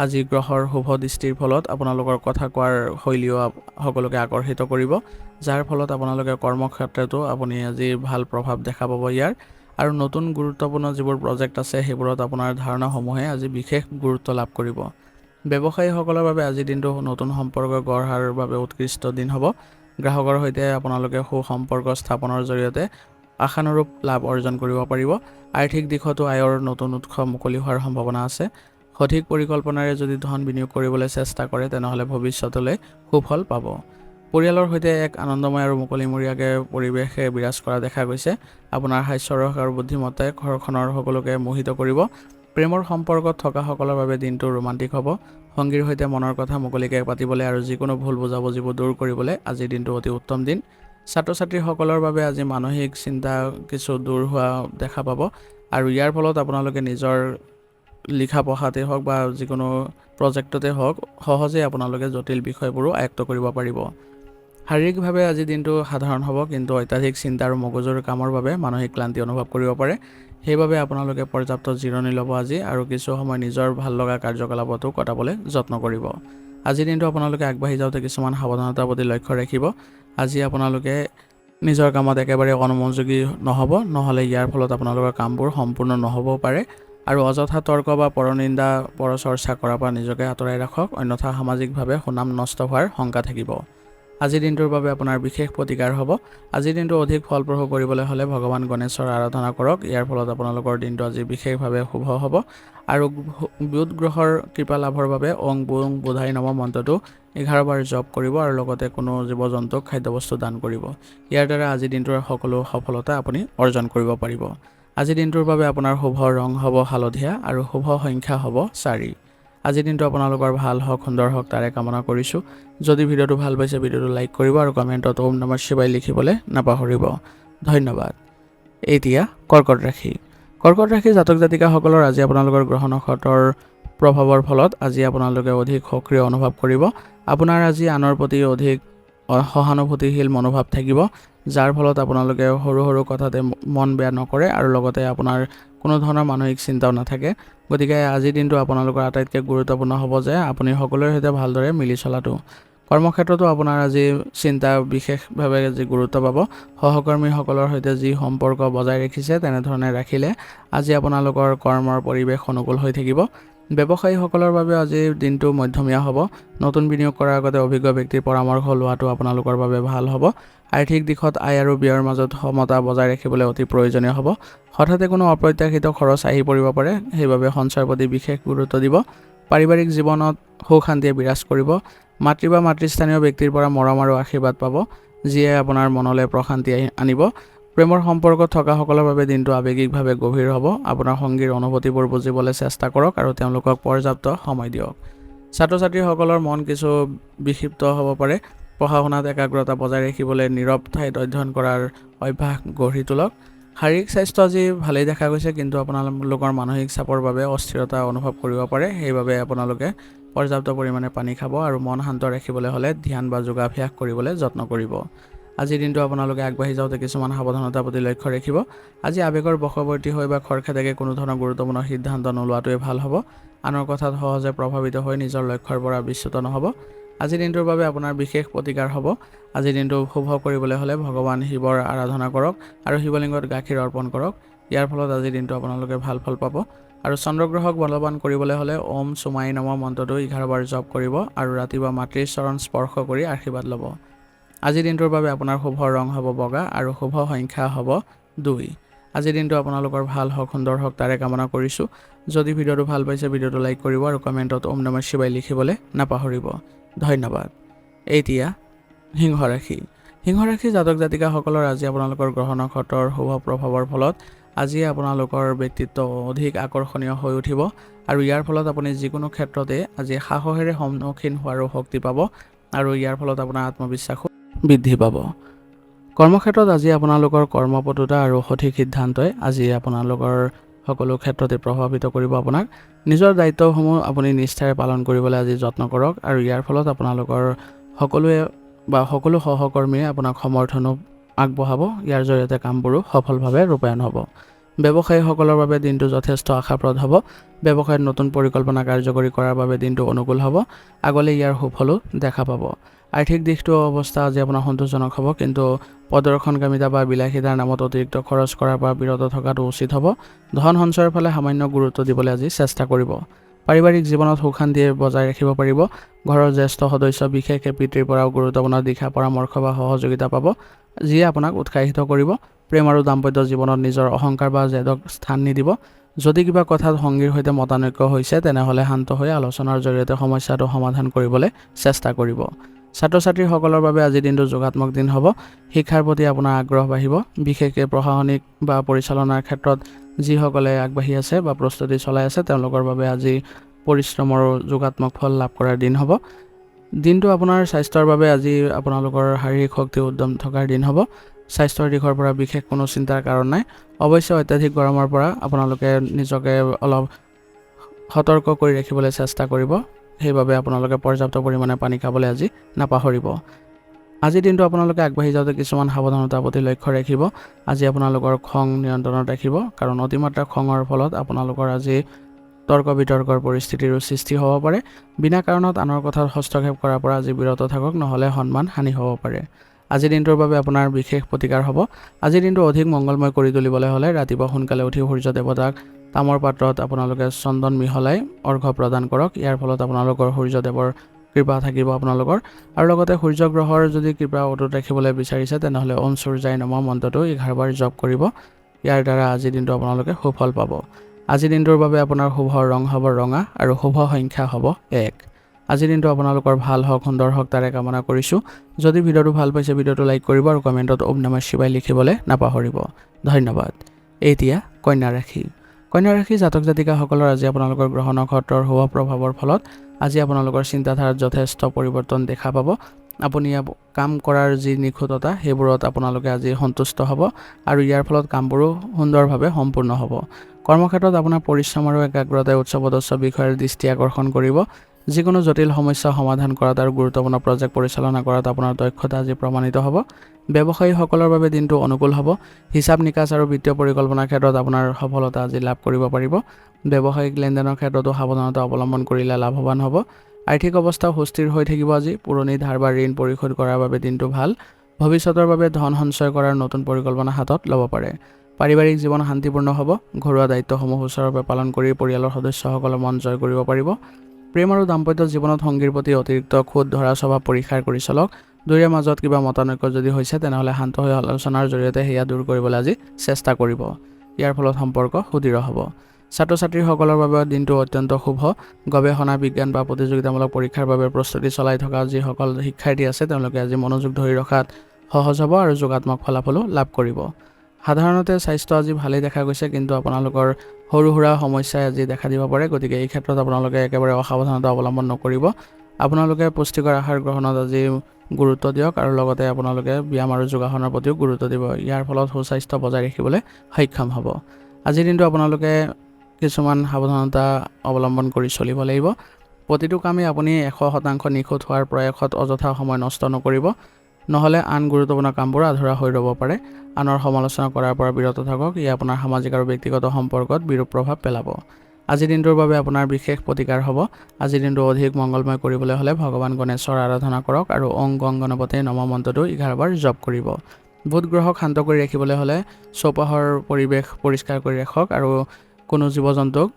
আজি গ্ৰহৰ শুভ দৃষ্টিৰ ফলত আপোনালোকৰ কথা কোৱাৰ শৈলীও সকলোকে আকৰ্ষিত কৰিব, যাৰ ফলত আপোনালোকে কৰ্মক্ষেত্ৰতো আপুনি আজি ভাল প্ৰভাৱ দেখা পাব ইয়াৰ। আৰু নতুন গুৰুত্বপূৰ্ণ যিবোৰ প্ৰজেক্ট আছে সেইবোৰত আপোনাৰ ধাৰণাসমূহে আজি বিশেষ গুৰুত্ব লাভ কৰিব। ব্যৱসায়ীসকলৰ বাবে আজিৰ দিনটো নতুন সম্পৰ্ক গঢ়াৰ বাবে উৎকৃষ্ট দিন হ'ব। গ্ৰাহকৰ সৈতে আপোনালোকে সুসম্পৰ্ক স্থাপনৰ জৰিয়তে আশানুৰূপ লাভ অৰ্জন কৰিব পাৰিব। আৰ্থিক দিশতো আয়ৰ নতুন উৎস মুকলি হোৱাৰ সম্ভাৱনা আছে। সঠিক পৰিকল্পনাৰে যদি ধন বিনিয়োগ কৰিবলৈ চেষ্টা কৰে তেনেহ'লে ভৱিষ্যতলৈ সুফল পাব। পৰিয়ালৰ সৈতে এক আনন্দময় আৰু মুকলিমূৰীয়াকৈ পৰিৱেশে বিৰাজ কৰা দেখা গৈছে। আপোনাৰ হাস্যৰস আৰু বুদ্ধিমত্তাই ঘৰখনৰ সকলোকে মোহিত কৰিব। প্ৰেমৰ সম্পৰ্কত থকাসকলৰ বাবে দিনটো ৰোমান্টিক হ'ব। সংগীৰ সৈতে মনৰ কথা মুকলিকৈ পাতিবলৈ আৰু যিকোনো ভুল বুজাবুজিবোৰ দূৰ কৰিবলৈ আজিৰ দিনটো অতি উত্তম দিন। ছাত্ৰ ছাত্ৰীসকলৰ বাবে আজি মানসিক চিন্তা কিছু দূৰ হোৱা দেখা পাব আৰু ইয়াৰ ফলত আপোনালোকে নিজৰ লিখা পঢ়াতেই হওক বা যিকোনো প্ৰজেক্টতে হওক সহজে আপোনালোকে জটিল বিষয়বোৰো আয়ত্ত কৰিব পাৰিব। শাৰীৰিকভাৱে আজি দিনটো সাধাৰণ হ'ব, কিন্তু অত্যাধিক চিন্তা আৰু মগজুৰ কামৰ বাবে মানসিক ক্লান্তি অনুভৱ কৰিব পাৰে। সেইবাবে আপোনালোকে পৰ্যাপ্ত জিৰণি ল'ব আজি আৰু কিছু সময় নিজৰ ভাল লগা কাৰ্যকলাপতো কটাবলৈ যত্ন কৰিব। আজিৰ দিনটো আপোনালোকে আগবাঢ়ি যাওঁতে কিছুমান সাৱধানতাৰ প্ৰতি লক্ষ্য ৰাখিব। আজি আপোনালোকে নিজৰ কামত একেবাৰে অমনোযোগী নহ'ব, নহ'লে ইয়াৰ ফলত আপোনালোকৰ কামবোৰ সম্পূৰ্ণ নহ'বও পাৰে। আৰু অযথা তৰ্ক বা পৰনিন্দা পৰচৰ্চা কৰাৰ পৰা নিজকে আঁতৰাই ৰাখক, অন্যথা সামাজিকভাৱে সুনাম নষ্ট হোৱাৰ শংকা থাকিব। আজিৰ দিনটোৰ বাবে আপোনাৰ বিশেষ প্ৰতিকাৰ হ'ব। আজিৰ দিনটো অধিক ফলপ্ৰসূ কৰিবলৈ হ'লে ভগৱান গণেশৰ আৰাধনা কৰক। ইয়াৰ ফলত আপোনালোকৰ দিনটো আজি বিশেষভাৱে শুভ হ'ব। আৰু বুধ গ্ৰহৰ কৃপা লাভৰ বাবে ওং বুং বুধাই নমঃ মন্ত্ৰটো 11 বাৰ জপ কৰিব আৰু লগতে কোনো জীৱ জন্তুক খাদ্যবস্তু দান কৰিব। ইয়াৰ দ্বাৰা আজিৰ দিনটোৰ সকলো সফলতা আপুনি অৰ্জন কৰিব পাৰিব। আজিৰ দিনটোৰ বাবে আপোনাৰ শুভ ৰং হ'ব হালধীয়া আৰু শুভ সংখ্যা হ'ব 4। আজিৰ দিনটো আপোনালোকৰ ভাল হওক, সুন্দৰ হওক তাৰে কামনা কৰিছোঁ। যদি ভিডিঅ'টো ভাল পাইছে ভিডিঅ'টো লাইক কৰিব আৰু কমেণ্টত ওম নমঃ শিৱায় লিখিবলৈ নাপাহৰিব। ধন্যবাদ। এতিয়া কৰ্কট ৰাশি। কৰ্কট ৰাশি জাতক জাতিকাসকলৰ আজি আপোনালোকৰ গ্ৰহ নক্ষত্ৰৰ প্ৰভাৱৰ ফলত আজি আপোনালোকে অধিক সক্ৰিয় অনুভৱ কৰিব। আপোনাৰ আজি আনৰ প্ৰতি অধিক সহানুভূতিশীল মনোভাৱ থাকিব, যাৰ ফলত আপোনালোকে সৰু সৰু কথাতে মন বেয়া নকৰে আৰু লগতে আপোনাৰ কোনো ধৰণৰ মানসিক চিন্তাও নাথাকে। গতিকে আজিৰ দিনটো আপোনালোকৰ আটাইতকৈ গুৰুত্বপূৰ্ণ হ'ব যে আপুনি সকলোৰে সৈতে ভালদৰে মিলি চলাটো। কৰ্মক্ষেত্ৰতো আপোনাৰ আজি চিন্তা বিশেষভাৱে আজি গুৰুত্ব পাব। সহকৰ্মীসকলৰ সৈতে যি সম্পৰ্ক বজাই ৰাখিছে তেনেধৰণে ৰাখিলে আজি আপোনালোকৰ কৰ্মৰ পৰিৱেশ অনুকূল হৈ থাকিব। ব্যৱসায়ীসকলৰ বাবে আজি দিনটো মধ্যমীয়া হ'ব। নতুন বিনিয়োগ কৰাৰ আগতে অভিজ্ঞ ব্যক্তিৰ পৰামৰ্শ লোৱাটো আপোনালোকৰ বাবে ভাল হ'ব। আৰ্থিক দিশত আয় আৰু ব্যয়ৰ মাজত সমতা বজাই ৰাখিবলৈ অতি প্ৰয়োজনীয় হ'ব। হঠাতে কোনো অপ্ৰত্যাশিত খৰচ আহি পৰিব পাৰে, সেইবাবে সঞ্চয়ৰ প্ৰতি বিশেষ গুৰুত্ব দিব। পাৰিবাৰিক জীৱনত সুখ শান্তিয়ে বিৰাজ কৰিব। মাতৃ বা মাতৃস্থানীয় ব্যক্তিৰ পৰা মৰম আৰু আশীৰ্বাদ পাব, যিয়ে আপোনাৰ মনলৈ প্ৰশান্তি আনিব। প্ৰেমৰ সম্পৰ্কত থকাসকলৰ বাবে দিনটো আৱেগিকভাৱে গভীৰ হ'ব। আপোনাৰ সংগীৰ অনুভূতিবোৰ বুজিবলৈ চেষ্টা কৰক আৰু তেওঁলোকক পৰ্যাপ্ত সময় দিয়ক। ছাত্ৰ ছাত্ৰীসকলৰ মন কিছু বিক্ষিপ্ত হ'ব পাৰে। পঢ়া শুনাত একাগ্ৰতা বজাই ৰাখিবলৈ নীৰৱ ঠাইত অধ্যয়ন কৰাৰ অভ্যাস গঢ়ি তোলক। শাৰীৰিক স্বাস্থ্য আজি ভালেই দেখা গৈছে, কিন্তু আপোনালোকৰ মানসিক চাপৰ বাবে অস্থিৰতা অনুভৱ কৰিব পাৰে। সেইবাবে আপোনালোকে পৰ্যাপ্ত পৰিমাণে পানী খাব আৰু মন শান্ত ৰাখিবলৈ হ'লে ধ্যান বা যোগাভ্যাস কৰিবলৈ যত্ন কৰিব। আজিৰ দিনটো আপোনালোকে আগবাঢ়ি যাওঁতে কিছুমান সাৱধানতাৰ প্ৰতি লক্ষ্য ৰাখিব। আজি আৱেগৰ বশৱৰ্তী হৈ বা খৰখেদাকে কোনো ধৰণৰ গুৰুত্বপূৰ্ণ সিদ্ধান্ত নোলোৱাটোৱে ভাল হ'ব। আনৰ কথাত সহজে প্ৰভাৱিত হৈ নিজৰ লক্ষ্যৰ পৰা বিচ্যুত নহ'ব। আজিৰ দিনটোৰ বাবে আপোনাৰ বিশেষ প্ৰতিকাৰ হ'ব। আজিৰ দিনটো শুভ কৰিবলৈ হ'লে ভগৱান শিৱৰ আৰাধনা কৰক আৰু শিৱলিংগত গাখীৰ অৰ্পণ কৰক। ইয়াৰ ফলত আজিৰ দিনটো আপোনালোকে ভাল ফল পাব। আৰু চন্দ্ৰগ্ৰহক বলৱান কৰিবলৈ হ'লে ওম চুমাই নমঃ মন্ত্ৰটো 11 বাৰ জপ কৰিব আৰু ৰাতিপুৱা মাতৃৰ চৰণ স্পৰ্শ কৰি আশীৰ্বাদ ল'ব। আজিৰ দিনটোৰ বাবে আপোনাৰ শুভ ৰং হ'ব বগা আৰু শুভ সংখ্যা হ'ব 2। আজিৰ দিনটো আপোনালোকৰ ভাল হওক, সুন্দৰ হওক তাৰে কামনা কৰিছোঁ। যদি ভিডিঅ'টো ভাল পাইছে ভিডিঅ'টো লাইক কৰিব আৰু কমেণ্টত ওম নমঃ শিৱায় লিখিবলৈ নাপাহৰিব। ধন্যবাদ। এতিয়া সিংহ ৰাশি। সিংহ ৰাশি জাতক জাতিকাসকলৰ আজি আপোনালোকৰ গ্ৰহ নক্ষত্ৰৰ শুভ প্ৰভাৱৰ ফলত আজি আপোনালোকৰ ব্যক্তিত্ব অধিক আকৰ্ষণীয় হৈ উঠিব আৰু ইয়াৰ ফলত আপুনি যিকোনো ক্ষেত্ৰতে আজি সাহসেৰে সন্মুখীন হোৱাৰো শক্তি পাব আৰু ইয়াৰ ফলত আপোনাৰ আত্মবিশ্বাসো বৃদ্ধি পাব। কৰ্মক্ষেত্ৰত আজি আপোনালোকৰ কৰ্মপটুতা আৰু সঠিক সিদ্ধান্তই আজি আপোনালোকৰ সকলো ক্ষেত্ৰতে প্ৰভাৱিত কৰিব আপোনাক। নিজৰ দায়িত্বসমূহ আপুনি নিষ্ঠাৰে পালন কৰিবলৈ আজি যত্ন কৰক আৰু ইয়াৰ ফলত আপোনালোকৰ সকলো সহকৰ্মীয়ে আপোনাক সমৰ্থনো আগবঢ়াব। ইয়াৰ জৰিয়তে কামবোৰো সফলভাৱে ৰূপায়ণ হ'ব। ব্যৱসায়ীসকলৰ বাবে দিনটো যথেষ্ট আশাপ্ৰদ হ'ব। ব্যৱসায়ত নতুন পৰিকল্পনা কাৰ্যকৰী কৰাৰ বাবে দিনটো অনুকূল হ'ব। আগলৈ ইয়াৰ সুফলো দেখা পাব। আৰ্থিক দিশটো অৱস্থা আজি আপোনাৰ সন্তোষজনক হ'ব, কিন্তু প্ৰদৰ্শনকামিতা বা বিলাসিতাৰ নামত অতিৰিক্ত খৰচ কৰাৰ পৰা বিৰত থকাটো উচিত হ'ব। ধন সঞ্চয়ৰ ফালে সামান্য গুৰুত্ব দিবলৈ আজি চেষ্টা কৰিব। পাৰিবাৰিক জীৱনত সুখ শান্তি বজাই ৰাখিব পাৰিব। ঘৰৰ জ্যেষ্ঠ সদস্য বিশেষকৈ পিতৃৰ পৰাও গুৰুত্বপূৰ্ণ দিশা পৰামৰ্শ বা সহযোগিতা পাব, যিয়ে আপোনাক উৎসাহিত কৰিব। প্ৰেম আৰু দাম্পত্য জীৱনত নিজৰ অহংকাৰ বা জেদক স্থান নিদিব। যদি কিবা কথাত সংগীৰ সৈতে মতানৈক্য হৈছে তেনেহ'লে শান্ত হৈ আলোচনাৰ জৰিয়তে সমস্যাটো সমাধান কৰিবলৈ চেষ্টা কৰিব। ছাত্ৰ ছাত্ৰীসকলৰ বাবে আজিৰ দিনটো যোগাত্মক দিন হ'ব। শিক্ষাৰ প্ৰতি আপোনাৰ আগ্ৰহ বাঢ়িব। বিশেষকৈ প্ৰশাসনিক বা পৰিচালনাৰ ক্ষেত্ৰত যিসকলে আগবাঢ়ি আছে বা প্ৰস্তুতি চলাই আছে তেওঁলোকৰ বাবে আজি পৰিশ্ৰমৰ যোগাত্মক ফল লাভ কৰাৰ দিন হ'ব। দিনটো আপোনাৰ স্বাস্থ্যৰ বাবে আজি আপোনালোকৰ শাৰীৰিক শক্তি উদ্যম থকাৰ দিন হ'ব। স্বাস্থ্যৰ দিশৰ পৰা বিশেষ কোনো চিন্তাৰ কাৰণ নাই। অৱশ্যে অত্যাধিক গৰমৰ পৰা আপোনালোকে নিজকে অলপ সতৰ্ক কৰি ৰাখিবলৈ চেষ্টা কৰিব। সেইবাবে আপোনালোকে পৰ্যাপ্ত পৰিমাণে পানী খাবলৈ আজি নাপাহৰিব। আজিৰ দিনটো আপোনালোকে আগবাঢ়ি যাওঁতে কিছুমান সাৱধানতাৰ প্ৰতি লক্ষ্য ৰাখিব। আজি আপোনালোকৰ খং নিয়ন্ত্ৰণত ৰাখিব, কাৰণ অতিমাত্ৰা খঙৰ ফলত আপোনালোকৰ আজি তৰ্ক বিতৰ্কৰ পৰিস্থিতিৰো সৃষ্টি হ'ব পাৰে। বিনা কাৰণত আনৰ কথাত হস্তক্ষেপ কৰাৰ পৰা আজি বিৰত থাকক, নহ'লে সন্মান হানি হ'ব পাৰে। আজিৰ দিনটোৰ বাবে আপোনাৰ বিশেষ প্ৰতিকাৰ হ'ব। আজিৰ দিনটো অধিক মংগলময় কৰি তুলিবলৈ হ'লে ৰাতিপুৱা সোনকালে উঠি সূৰ্য দেৱতাক তামৰ পাত্ৰত আপোনালোকে চন্দন মিহলাই অৰ্ঘ্য প্ৰদান কৰক। ইয়াৰ ফলত আপোনালোকৰ সূৰ্যদেৱৰ কৃপা থাকিব আপোনালোকৰ। আৰু লগতে সূৰ্য গ্ৰহৰ যদি কৃপা অটুট ৰাখিবলৈ বিচাৰিছে তেনেহ'লে ওম সূৰ্যায় নমঃ মন্ত্ৰটো 11 বাৰ জপ কৰিব। ইয়াৰ দ্বাৰা আজিৰ দিনটো আপোনালোকে সুফল পাব। আজিৰ দিনটোৰ বাবে আপোনাৰ শুভ ৰং হ'ব ৰঙা আৰু শুভ সংখ্যা হ'ব 1। আজিৰ দিনটো আপোনালোকৰ ভাল হওক, সুন্দৰ হওক তাৰে কামনা কৰিছোঁ। যদি ভিডিঅ'টো ভাল পাইছে ভিডিঅ'টো লাইক কৰিব আৰু কমেণ্টত ওম নমঃ শিৱায় লিখিবলৈ নাপাহৰিব। ধন্যবাদ। এতিয়া কন্যা ৰাশি। কন্যা ৰাশি জাতক জাতিকাসকলৰ আজি আপোনালোকৰ গ্ৰহ নক্ষত্ৰৰ শুভ প্ৰভাৱৰ ফলত আজি আপোনালোকৰ চিন্তাধাৰাত যথেষ্ট পৰিৱৰ্তন দেখা পাব। আপুনি কাম কৰাৰ যি নিখুঁততা সেইবোৰত আপোনালোকে আজি সন্তুষ্ট হ'ব আৰু ইয়াৰ ফলত কামবোৰো সুন্দৰভাৱে সম্পূৰ্ণ হ'ব। কৰ্মক্ষেত্ৰত আপোনাৰ পৰিশ্ৰম আৰু একাগ্ৰতাই উচ্চপদস্থ বিষয়ৰ দৃষ্টি আকৰ্ষণ কৰিব। যিকোনো জটিল সমস্যা সমাধান কৰাত আৰু গুৰুত্বপূৰ্ণ প্ৰজেক্ট পৰিচালনা কৰাত আপোনাৰ দক্ষতা আজি প্ৰমাণিত হ'ব। ব্যৱসায়ীসকলৰ বাবে দিনটো অনুকূল হ'ব। হিচাপ নিকাচ আৰু বিত্তীয় পৰিকল্পনাৰ ক্ষেত্ৰত আপোনাৰ সফলতা আজি লাভ কৰিব পাৰিব। ব্যৱসায়িক লেনদেনৰ ক্ষেত্ৰতো সাৱধানতা অৱলম্বন কৰিলে লাভৱান হ'ব। আৰ্থিক অৱস্থা সুস্থিৰ হৈ থাকিব আজি। পুৰণি ধাৰ বা ঋণ পৰিশোধ কৰাৰ বাবে দিনটো ভাল। ভৱিষ্যতৰ বাবে ধন সঞ্চয় কৰাৰ নতুন পৰিকল্পনা হাতত ল'ব পাৰে। পাৰিবাৰিক জীৱন শান্তিপূৰ্ণ হ'ব। ঘৰুৱা দায়িত্বসমূহ সুচাৰুৰূপে পালন কৰি পৰিয়ালৰ সদস্যসকলৰ মন জয় কৰিব পাৰিব। প্ৰেম আৰু দাম্পত্য জীৱনত সংগীৰ প্ৰতি অতিৰিক্ত খুঁত ধৰা স্বভাৱ পৰীক্ষা কৰি চলক। দুয়োৰে মাজত কিবা মতানৈক্য যদি হৈছে তেনেহ'লে শান্ত হৈ আলোচনাৰ জৰিয়তে সেয়া দূৰ কৰিবলৈ আজি চেষ্টা কৰিব। ইয়াৰ ফলত সম্পৰ্ক সুদৃঢ় হ'ব। ছাত্ৰ ছাত্ৰীসকলৰ বাবে দিনটো অত্যন্ত শুভ। গৱেষণা, বিজ্ঞান বা প্ৰতিযোগিতামূলক পৰীক্ষাৰ বাবে প্ৰস্তুতি চলাই থকা যিসকল শিক্ষাৰ্থী আছে তেওঁলোকে আজি মনোযোগ ধৰি ৰখাত সহজ হ'ব আৰু যোগাত্মক ফলাফলো লাভ কৰিব। সাধাৰণতে স্বাস্থ্য আজি ভালেই দেখা গৈছে, কিন্তু আপোনালোকৰ সৰু সুৰা সমস্যাই আজি দেখা দিব পাৰে। গতিকে এই ক্ষেত্ৰত আপোনালোকে একেবাৰে অসাৱধানতা অৱলম্বন নকৰিব। আপোনালোকে পুষ্টিকৰ আহাৰ গ্ৰহণত আজি গুৰুত্ব দিয়ক আৰু লগতে আপোনালোকে ব্যায়াম আৰু যোগাসনৰ প্ৰতিও গুৰুত্ব দিব। ইয়াৰ ফলত সুস্বাস্থ্য বজাই ৰাখিবলৈ সক্ষম হ'ব। আজিৰ দিনটো আপোনালোকে কিছুমান সাৱধানতা অৱলম্বন কৰি চলিব লাগিব। প্ৰতিটো কামেই আপুনি 100% নিখুঁত হোৱাৰ প্ৰয়াসত অযথা সময় নষ্ট নকৰিব, নহ'লে আন গুৰুত্বপূৰ্ণ কামবোৰ আধৰুৱা হৈ ৰ'ব পাৰে। আনৰ সমালোচনা কৰাৰ পৰা বিৰত থাকক। ই আপোনাৰ সামাজিক আৰু ব্যক্তিগত সম্পৰ্কত বিৰূপ প্ৰভাৱ পেলাব। আজিৰ দিনটোৰ বাবে আপোনাৰ বিশেষ প্ৰতিকাৰ হ'ব। আজিৰ দিনটো অধিক মংগলময় কৰিবলৈ হ'লে ভগৱান গণেশৰ আৰাধনা কৰক আৰু ওং গং গণপতে নমঃ মন্ত্ৰটো 11 বাৰ জপ কৰিব। বুধ গ্ৰহক শান্ত কৰি ৰাখিবলৈ হ'লে চৌপাশৰ পৰিৱেশ পৰিষ্কাৰ কৰি ৰাখক আৰু কোনো জীৱ জন্তুক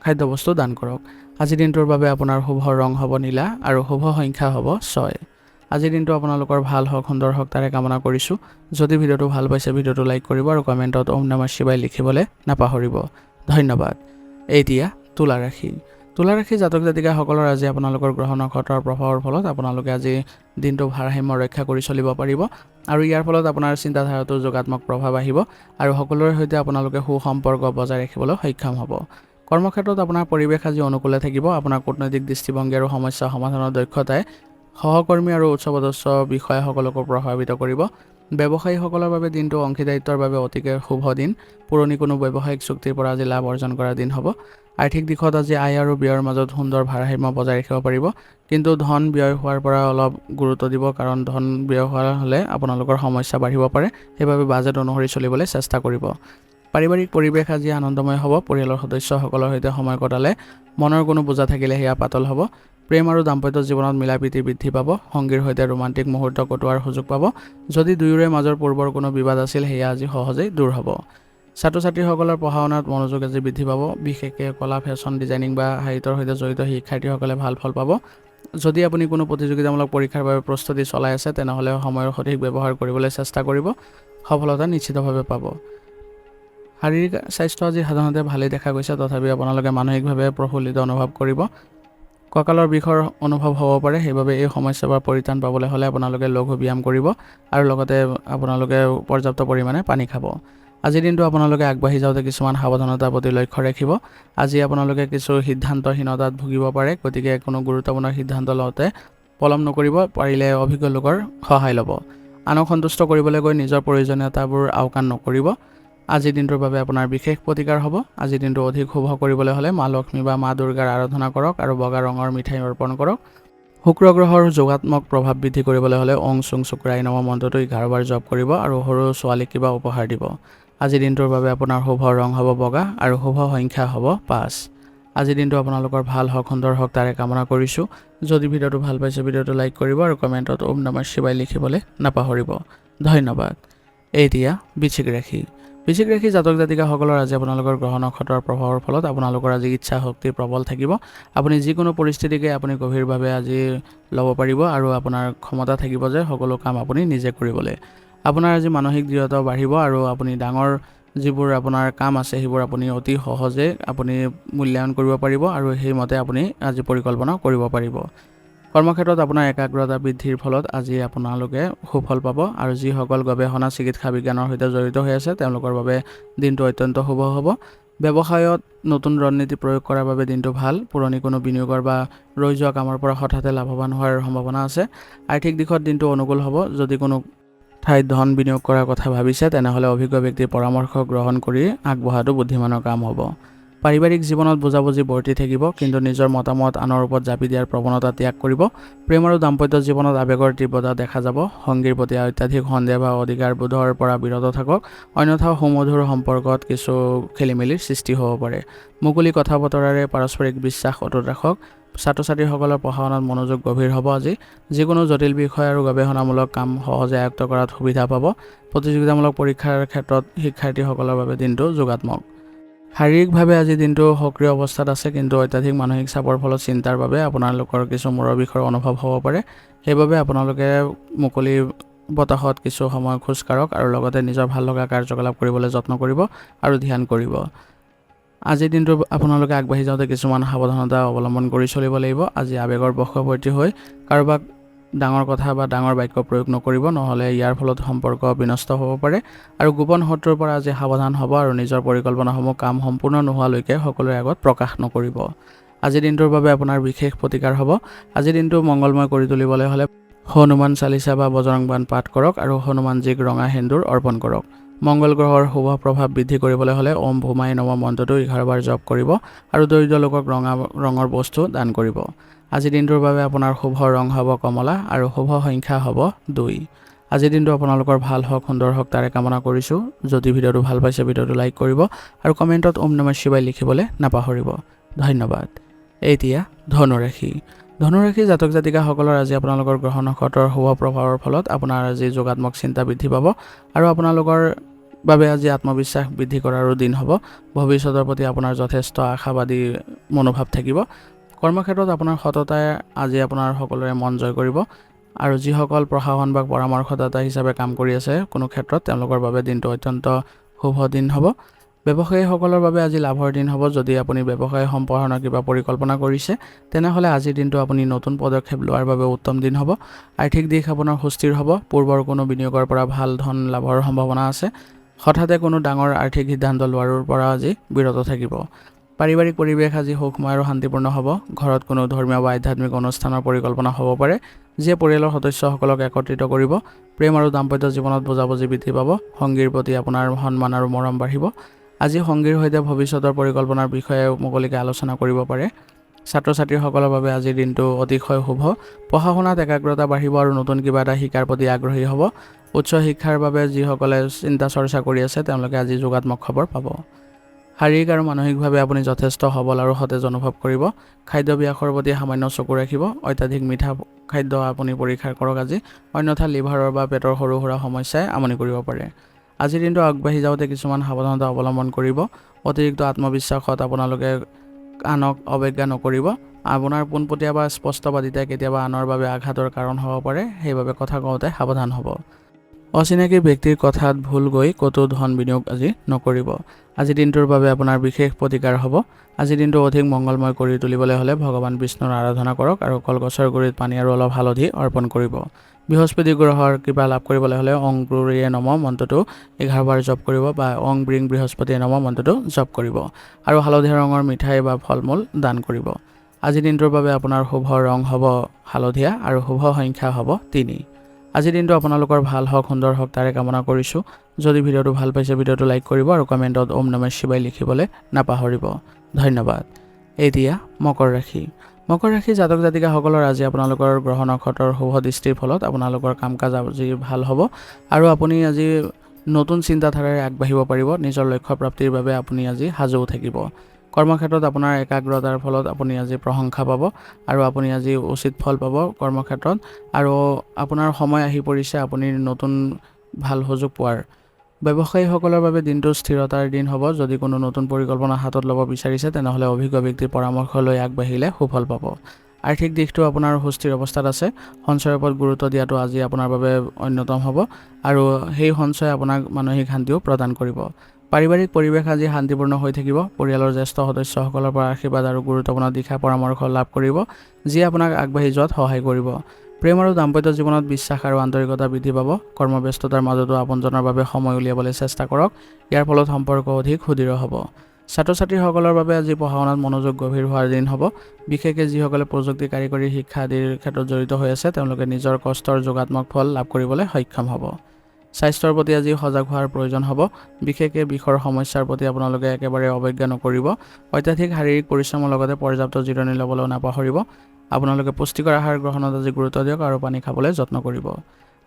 খাদ্যবস্তু দান কৰক। আজিৰ দিনটোৰ বাবে আপোনাৰ শুভ ৰং হ'ব নীলা আৰু শুভ সংখ্যা হ'ব 6। আজিৰ দিনটো আপোনালোকৰ ভাল হওক, সুন্দৰ হওক তাৰে কামনা কৰিছোঁ। যদি ভিডিঅ'টো ভাল পাইছে ভিডিঅ'টো লাইক কৰিব আৰু কমেণ্টত ওম নমঃ শিৱায় লিখিবলৈ নাপাহৰিব। ধন্যবাদ। এতিয়া তুলা ৰাশি। তুলা ৰাশি জাতক জাতিকাসকলৰ আজি আপোনালোকৰ গ্ৰহ নক্ষত্ৰৰ প্ৰভাৱৰ ফলত আপোনালোকে আজি দিনটো ভাৰসাম্য ৰক্ষা কৰি চলিব পাৰিব আৰু ইয়াৰ ফলত আপোনাৰ চিন্তাধাৰাটো যোগাত্মক প্ৰভাৱ আহিব আৰু সকলোৰে সৈতে আপোনালোকে সুসম্পৰ্ক বজাই ৰাখিবলৈ সক্ষম হ'ব। কৰ্মক্ষেত্ৰত আপোনাৰ পৰিৱেশ আজি অনুকূলে থাকিব। আপোনাৰ কূটনৈতিক দৃষ্টিভংগী আৰু সমস্যা সমাধানৰ দক্ষতাই সহকৰ্মী আৰু উচ্চপদস্থ বিষয়াসকলকো প্ৰভাৱিত কৰিব। ব্যৱসায়ীসকলৰ বাবে দিনটো অংশীদাৰিত্বৰ বাবে অতিকে শুভ দিন। পুৰণি কোনো ব্যৱসায়িক চুক্তিৰ পৰা আজি লাভ অৰ্জন কৰাৰ দিন হ'ব। আৰ্থিক দিশত আজি আয় আৰু ব্যয়ৰ মাজত সুন্দৰ ভাৰসাম্য বজাই ৰাখিব পাৰিব, কিন্তু ধন ব্যয় হোৱাৰ পৰা অলপ গুৰুত্ব দিব, কাৰণ ধন ব্যয় হোৱা হ'লে আপোনালোকৰ সমস্যা বাঢ়িব পাৰে। সেইবাবে বাজেট অনুসৰি চলিবলৈ চেষ্টা কৰিব। পাৰিবাৰিক পৰিৱেশ আজি আনন্দময় হ'ব। পৰিয়ালৰ সদস্যসকলৰ সৈতে সময় কটালে মনৰ কোনো বোজা থাকিলে সেয়া পাতল হ'ব। প্ৰেম আৰু দাম্পত্য জীৱনত মিলাপ্ৰীতি বৃদ্ধি পাব। সংগীৰ সৈতে ৰোমান্টিক মুহূৰ্ত কটোৱাৰ সুযোগ পাব। যদি দুয়োৰে মাজৰ পূৰ্বৰ কোনো বিবাদ আছিল সেয়া আজি সহজেই দূৰ হ'ব। ছাত্ৰ ছাত্ৰীসকলৰ পঢ়া শুনাত মনোযোগ আজি বৃদ্ধি পাব। বিশেষকৈ কলা, ফেশ্বন, ডিজাইনিং বা সাহিত্যৰ সৈতে জড়িত শিক্ষাৰ্থীসকলে ভাল ফল পাব। যদি আপুনি কোনো প্ৰতিযোগিতামূলক পৰীক্ষাৰ বাবে প্ৰস্তুতি চলাই আছে তেনেহ'লে সময়ৰ সঠিক ব্যৱহাৰ কৰিবলৈ চেষ্টা কৰিব। সফলতা নিশ্চিতভাৱে পাব। শাৰীৰিক স্বাস্থ্য আজি সাধাৰণতে ভালেই দেখা গৈছে, তথাপিও আপোনালোকে মানসিকভাৱে প্ৰফুল্লিত অনুভৱ কৰিব। কঁকালৰ বিষৰ অনুভৱ হ'ব পাৰে, সেইবাবে এই সমস্যাৰ পৰা পৰিত্ৰাণ পাবলৈ হ'লে আপোনালোকে লঘু ব্যায়াম কৰিব আৰু লগতে আপোনালোকে পৰ্যাপ্ত পৰিমাণে পানী খাব। আজিৰ দিনটো আপোনালোকে আগবাঢ়ি যাওঁতে কিছুমান সাৱধানতাৰ প্ৰতি লক্ষ্য ৰাখিব। আজি আপোনালোকে কিছু সিদ্ধান্তহীনতাত ভুগিব পাৰে, গতিকে কোনো গুৰুত্বপূৰ্ণ সিদ্ধান্ত লওঁতে পলম নকৰিব। পাৰিলে অভিজ্ঞ লোকৰ সহায় ল'ব। আনক সন্তুষ্ট কৰিবলৈ গৈ নিজৰ প্ৰয়োজনীয়তাবোৰ আওকাণ নকৰিব। আজিৰ দিনটোৰ বাবে আপোনাৰ বিশেষ প্ৰতিকাৰ হ'ব। আজিৰ দিনটো অধিক শুভ কৰিবলৈ হ'লে মা লক্ষ্মী বা মা দুৰ্গাৰ আৰাধনা কৰক আৰু বগা ৰঙৰ মিঠাই অৰ্পণ কৰক। শুক্ৰ গ্ৰহৰ যোগাত্মক প্ৰভাৱ বৃদ্ধি কৰিবলৈ হ'লে ওং চুং শুক্ৰায় নমঃ মন্ত্ৰটো 11 বাৰ জপ কৰিব আৰু সৰু ছোৱালীক কিবা উপহাৰ দিব। আজিৰ দিনটোৰ বাবে আপোনাৰ শুভ ৰং হ'ব বগা আৰু শুভ সংখ্যা হ'ব 5। আজিৰ দিনটো আপোনালোকৰ ভাল হওক, সুন্দৰ হওক তাৰে কামনা কৰিছোঁ। যদি ভিডিঅ'টো ভাল পাইছে ভিডিঅ'টো লাইক কৰিব আৰু কমেণ্টত ওম নমঃ শিৱায় লিখিবলৈ নাপাহৰিব। ধন্যবাদ। এতিয়া বৃশ্চিক ৰাশি। বৃশ্চিক ৰাশি জাতক জাতিকাসকলৰ আজি আপোনালোকৰ গ্ৰহ নক্ষত্ৰৰ প্ৰভাৱৰ ফলত আপোনালোকৰ আজি ইচ্ছা শক্তি প্ৰবল থাকিব। আপুনি যিকোনো পৰিস্থিতিকে আপুনি গভীৰভাৱে আজি ল'ব পাৰিব আৰু আপোনাৰ ক্ষমতা থাকিব যে সকলো কাম আপুনি নিজে কৰিবলৈ। আপোনাৰ আজি মানসিক দৃঢ়তাও বাঢ়িব আৰু আপুনি ডাঙৰ যিবোৰ আপোনাৰ কাম আছে সেইবোৰ আপুনি অতি সহজে আপুনি মূল্যায়ন কৰিব পাৰিব আৰু সেইমতে আপুনি আজি পৰিকল্পনা কৰিব পাৰিব। কৰ্মক্ষেত্ৰত আপোনাৰ একাগ্ৰতা বৃদ্ধিৰ ফলত আজি আপোনালোকে সুফল পাব আৰু যিসকল গৱেষণা চিকিৎসা বিজ্ঞানৰ সৈতে জড়িত হৈ আছে তেওঁলোকৰ বাবে দিনটো অত্যন্ত শুভ হ'ব। ব্যৱসায়ত নতুন ৰণনীতি প্ৰয়োগ কৰাৰ বাবে দিনটো ভাল। পুৰণি কোনো বিনিয়োগৰ বা ৰৈ যোৱা কামৰ পৰা হঠাতে লাভৱান হোৱাৰ সম্ভাৱনা আছে। আৰ্থিক দিশত দিনটো অনুকূল হ'ব। যদি কোনো ঠাইত ধন বিনিয়োগ কৰাৰ কথা ভাবিছে তেনেহ'লে অভিজ্ঞ ব্যক্তিৰ পৰামৰ্শ গ্ৰহণ কৰি আগবঢ়াটো বুদ্ধিমানৰ কাম হ'ব। পাৰিবাৰিক জীৱনত বুজাবুজি বৰ্তি থাকিব, কিন্তু নিজৰ মতামত আনৰ ওপৰত জাপি দিয়াৰ প্ৰৱণতা ত্যাগ কৰিব। প্ৰেম আৰু দাম্পত্য জীৱনত আৱেগৰ তীব্ৰতা দেখা যাব। সংগীৰ প্ৰতি অত্যাধিক সন্দেহ বা অধিকাৰবোধৰ পৰা বিৰত থাকক, অন্যথা সুমধুৰ সম্পৰ্কত কিছু খেলিমেলিৰ সৃষ্টি হ'ব পাৰে। মুকলি কথা বতৰাৰে পাৰস্পৰিক বিশ্বাস অটুট ৰাখক। ছাত্ৰ ছাত্ৰীসকলৰ পঢ়া শুনাত মনোযোগ গভীৰ হ'ব আজি। যিকোনো জটিল বিষয় আৰু গৱেষণামূলক কাম সহজে আয়ত্ত কৰাত সুবিধা পাব। প্ৰতিযোগিতামূলক পৰীক্ষাৰ ক্ষেত্ৰত শিক্ষাৰ্থীসকলৰ বাবে দিনটো যোগাত্মক। শাৰীৰিকভাৱে আজি দিনটো সক্ৰিয় অৱস্থাত আছে, কিন্তু অত্যাধিক মানসিক চাপৰ ফলত চিন্তাৰ বাবে আপোনালোকৰ কিছু মূৰৰ বিষৰ অনুভৱ হ'ব পাৰে। সেইবাবে আপোনালোকে মুকলি বতাহত কিছু সময় খোজ কাঢ়ক আৰু লগতে নিজৰ ভাল লগা কাৰ্যকলাপ কৰিবলৈ যত্ন কৰিব আৰু ধ্যান কৰিব। আজিৰ দিনটো আপোনালোকে আগবাঢ়ি যাওঁতে কিছুমান সাৱধানতা অৱলম্বন কৰি চলিব লাগিব। আজি আৱেগৰ বশৱৰ্তী হৈ কাৰোবাক ডাঙৰ কথা বা ডাঙৰ বাক্য প্ৰয়োগ নকৰিব, নহ'লে ইয়াৰ ফলত সম্পৰ্ক বিনষ্ট হ'ব পাৰে। আৰু গোপন শত্ৰুৰ পৰা আজি সাৱধান হ'ব আৰু নিজৰ পৰিকল্পনাসমূহ কাম সম্পূৰ্ণ নোহোৱালৈকে সকলোৰে আগত প্ৰকাশ নকৰিব। আজিৰ দিনটোৰ বাবে আপোনাৰ বিশেষ প্ৰতিকাৰ হ'ব। আজিৰ দিনটো মংগলময় কৰি তুলিবলৈ হ'লে হনুমান চালিচা বা বজৰংবাণ পাঠ কৰক আৰু হনুমানজীক ৰঙা সেন্দুৰ অৰ্পণ কৰক। মংগল গ্ৰহৰ শুভ প্ৰভাৱ বৃদ্ধি কৰিবলৈ হ'লে ওম ভূমাই নমঃ মন্ত্ৰটো 11 বাৰ জপ কৰিব আৰু দৰিদ্ৰ লোকক ৰঙা ৰঙৰ বস্তু দান কৰিব। আজিৰ দিনটোৰ বাবে আপোনাৰ শুভ ৰং হ'ব কমলা আৰু শুভ সংখ্যা হ'ব 2। আজিৰ দিনটো আপোনালোকৰ ভাল হওক, সুন্দৰ হওক তাৰে কামনা কৰিছোঁ। যদি ভিডিঅ'টো ভাল পাইছে ভিডিঅ'টো লাইক কৰিব আৰু কমেণ্টত ওম নমঃ শিৱায় লিখিবলৈ নাপাহৰিব। ধন্যবাদ। এতিয়া ধনুৰাশি। ধনুৰাশি জাতক জাতিকাসকলৰ আজি আপোনালোকৰ গ্ৰহ নক্ষত্ৰৰ শুভ প্ৰভাৱৰ ফলত আপোনাৰ আজি যোগাত্মক চিন্তা বৃদ্ধি পাব আৰু আপোনালোকৰ বাবে আজি আত্মবিশ্বাস বৃদ্ধি কৰাৰো দিন হ'ব। ভৱিষ্যতৰ প্ৰতি আপোনাৰ যথেষ্ট আশাবাদী মনোভাৱ থাকিব। কৰ্মক্ষেত্ৰত আপোনাৰ সততাই আজি আপোনাৰ সকলোৰে মন জয় কৰিব। আৰু যিসকল প্ৰশাসন বা পৰামৰ্শদাতা হিচাপে কাম কৰি আছে কোনো ক্ষেত্ৰত তেওঁলোকৰ বাবে দিনটো অত্যন্ত শুভ দিন হ'ব। ব্যৱসায়ীসকলৰ বাবে আজি লাভৰ দিন হ'ব। যদি আপুনি ব্যৱসায় সম্প্ৰসাৰণৰ কিবা পৰিকল্পনা কৰিছে তেনেহ'লে আজিৰ দিনটো আপুনি নতুন পদক্ষেপ লোৱাৰ বাবে উত্তম দিন হ'ব। আৰ্থিক দিশ আপোনাৰ সুস্থিৰ হ'ব। পূৰ্বৰ কোনো বিনিয়োগৰ পৰা ভাল ধন লাভৰ সম্ভাৱনা আছে। হঠাতে কোনো ডাঙৰ আৰ্থিক সিদ্ধান্ত লোৱাৰ পৰা আজি বিৰত থাকিব। পাৰিবাৰিক পৰিৱেশ আজি সুখময় আৰু শান্তিপূৰ্ণ হ'ব। ঘৰত কোনো ধৰ্মীয় বা আধ্যাত্মিক অনুষ্ঠানৰ পৰিকল্পনা হ'ব পাৰে যিয়ে পৰিয়ালৰ সদস্যসকলক একত্ৰিত কৰিব। প্ৰেম আৰু দাম্পত্য জীৱনত বুজাবুজি বৃদ্ধি পাব। সংগীৰ প্ৰতি আপোনাৰ সন্মান আৰু মৰম বাঢ়িব। আজি সংগীৰ সৈতে ভৱিষ্যতৰ পৰিকল্পনাৰ বিষয়ে মুকলিকৈ আলোচনা কৰিব পাৰে। ছাত্ৰ ছাত্ৰীসকলৰ বাবে আজিৰ দিনটো অতিশয় শুভ। পঢ়া শুনাত একাগ্ৰতা বাঢ়িব আৰু নতুন কিবা এটা শিকাৰ প্ৰতি আগ্ৰহী হ'ব। উচ্চ শিক্ষাৰ বাবে যিসকলে চিন্তা চৰ্চা কৰি আছে তেওঁলোকে আজি যোগাত্মক খবৰ পাব। শাৰীৰিক আৰু মানসিকভাৱে আপুনি যথেষ্ট সবল আৰু সতেজ অনুভৱ কৰিব। খাদ্যাভ্যাসৰ প্ৰতি সামান্য চকু ৰাখিব। অত্যাধিক মিঠা খাদ্য আপুনি পৰীক্ষা কৰক আজি, অন্যথা লিভাৰৰ বা পেটৰ সৰু সুৰা সমস্যাই আমনি কৰিব পাৰে। আজিৰ দিনটো আগবাঢ়ি যাওঁতে কিছুমান সাৱধানতা অৱলম্বন কৰিব। অতিৰিক্ত আত্মবিশ্বাসত আপোনালোকে আনক অৱজ্ঞা নকৰিব। আপোনাৰ পোনপটীয়া বা স্পষ্টবাদিতাই কেতিয়াবা আনৰ বাবে আঘাতৰ কাৰণ হ'ব পাৰে, সেইবাবে কথা কওঁতে সাৱধান হ'ব। অচিনাকি ব্যক্তিৰ কথাত ভুল গৈ ক'তো ধন বিনিয়োগ আজি নকৰিব। আজিৰ দিনটোৰ বাবে আপোনাৰ বিশেষ প্ৰতিকাৰ হ'ব। আজিৰ দিনটো অধিক মংগলময় কৰি তুলিবলৈ হ'লে ভগৱান বিষ্ণুৰ আৰাধনা কৰক আৰু কলগছৰ গুৰিত পানী আৰু অলপ হালধি অৰ্পণ কৰিব। বৃহস্পতি গ্ৰহৰ কৃপা লাভ কৰিবলৈ হ'লে অং গুৰুয়ে নমঃ মন্ত্ৰটো 11 বাৰ জপ কৰিব বা অং ব্ৰিং বৃহস্পতিয়ে নমঃ মন্ত্ৰটো জপ কৰিব আৰু হালধীয়া ৰঙৰ মিঠাই বা ফল মূল দান কৰিব। আজিৰ দিনটোৰ বাবে আপোনাৰ শুভ ৰং হ'ব হালধীয়া আৰু শুভ সংখ্যা হ'ব 3। আজিৰ দিনটো আপোনালোকৰ ভাল হওক, সুন্দৰ হওক তাৰে কামনা কৰিছোঁ। যদি ভিডিঅ'টো ভাল পাইছে ভিডিঅ'টো লাইক কৰিব আৰু কমেণ্টত ওম নমঃ শিৱায় লিখিবলৈ নাপাহৰিব। ধন্যবাদ। এতিয়া মকৰ ৰাশি। মকৰ ৰাশি জাতক জাতিকাসকলৰ আজি আপোনালোকৰ গ্ৰহ নক্ষত্ৰৰ শুভ দৃষ্টিৰ ফলত আপোনালোকৰ কাম কাজ আজি ভাল হ'ব আৰু আপুনি আজি নতুন চিন্তাধাৰাৰে আগবাঢ়িব পাৰিব। নিজৰ লক্ষ্য প্ৰাপ্তিৰ বাবে আপুনি আজি সাজু থাকিব। কৰ্মক্ষেত্ৰত আপোনাৰ একাগ্ৰতাৰ ফলত আপুনি আজি প্ৰশংসা পাব আৰু আপুনি আজি উচিত ফল পাব কৰ্মক্ষেত্ৰত আৰু আপোনাৰ সময় আহি পৰিছে আপুনি নতুন ভাল সুযোগ পোৱাৰ। ব্যৱসায়ীসকলৰ বাবে দিনটো স্থিৰতাৰ দিন হ'ব। যদি কোনো নতুন পৰিকল্পনা হাতত ল'ব বিচাৰিছে তেনেহ'লে অভিজ্ঞ ব্যক্তিৰ পৰামৰ্শ লৈ আগবাঢ়িলে সুফল পাব। আৰ্থিক দিশটো আপোনাৰ সুস্থিৰ অৱস্থাত আছে। সঞ্চয়ৰ ওপৰত গুৰুত্ব দিয়াটো আজি আপোনাৰ বাবে অন্যতম হ'ব আৰু সেই সঞ্চয়ে আপোনাক মানসিক শান্তিও প্ৰদান কৰিব। পাৰিবাৰিক পৰিৱেশ আজি শান্তিপূৰ্ণ হৈ থাকিব। পৰিয়ালৰ জ্যেষ্ঠ সদস্যসকলৰ পৰা আশীৰ্বাদ আৰু গুৰুত্বপূৰ্ণ দিশা পৰামৰ্শ লাভ কৰিব যিয়ে আপোনাক আগবাঢ়ি যোৱাত সহায় কৰিব। প্ৰেম আৰু দাম্পত্য জীৱনত বিশ্বাস আৰু আন্তৰিকতা বৃদ্ধি পাব। কৰ্মব্যস্ততাৰ মাজতো আপোনজনৰ বাবে সময় উলিয়াবলৈ চেষ্টা কৰক। ইয়াৰ ফলত সম্পৰ্ক অধিক সুদৃঢ় হ'ব। ছাত্ৰ ছাত্ৰীসকলৰ বাবে আজি পঢ়া শুনাত মনোযোগ গভীৰ হোৱাৰ দিন হ'ব। বিশেষকৈ যিসকলে প্ৰযুক্তি কাৰিকৰী শিক্ষা আদিৰ ক্ষেত্ৰত জড়িত হৈ আছে তেওঁলোকে নিজৰ কষ্টৰ যোগাত্মক ফল লাভ কৰিবলৈ সক্ষম হ'ব। স্বাস্থ্যৰ প্ৰতি আজি সজাগ হোৱাৰ প্ৰয়োজন হ'ব। বিশেষকৈ বিষৰ সমস্যাৰ প্ৰতি আপোনালোকে একেবাৰে অৱজ্ঞা নকৰিব। অত্যাধিক শাৰীৰিক পৰিশ্ৰমৰ লগতে পৰ্যাপ্ত জিৰণি ল'বলৈ নাপাহৰিব। আপোনালোকে পুষ্টিকৰ আহাৰ গ্ৰহণত আজি গুৰুত্ব দিয়ক আৰু পানী খাবলৈ যত্ন কৰিব।